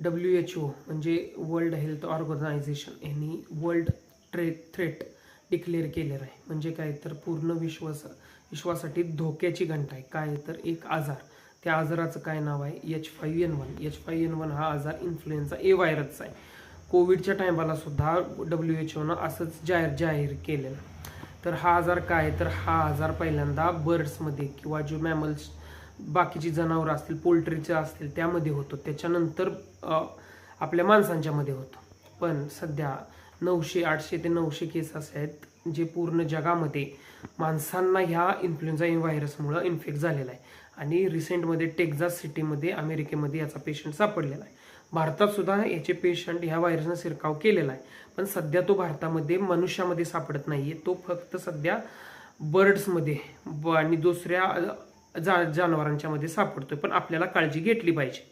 WHO म्हणजे world health organisation यांनी world threat declare केलेलं आहे. म्हणजे काय तर पूर्ण विश्वासाठी धोक्याची घंटा आहे. काय तर एक आजार, त्या आजाराचं काय नाव आहे, H5N1. H5N1 हा आजार इन्फ्लुएन्झा ए व्हायरसचा आहे. कोविडच्या टायमाला सुद्धा WHO असंच जाहीर केलेलं. तर हा आजार काय, तर हा आजार पहिल्यांदा बर्ड्समध्ये किंवा जो मॅमल्स बाकीची जनावरं असतील, पोल्ट्रीचे असतील त्यामध्ये होतो. त्याच्यानंतर आपल्या माणसांच्यामध्ये होतो. पण सध्या 800 ते 900 केस असे आहेत जे पूर्ण जगामध्ये माणसांना ह्या इन्फ्लुएन्झा ए व्हायरसमुळे इन्फेक्ट झालेला आहे. आणि रिसेंटमध्ये टेक्सास सिटीमध्ये अमेरिकेमध्ये याचा पेशंट सापडलेला आहे. भारतात सुद्धा याचे पेशंट ह्या व्हायरसनं शिरकाव केलेला आहे. पण सध्या तो भारतामध्ये मनुष्यामध्ये सापडत नाहीये. तो फक्त सध्या बर्ड्समध्ये आणि दुसऱ्या जनावरांच्या मध्ये सापडतोय. पण आपल्याला काळजी घेतली पाहिजे.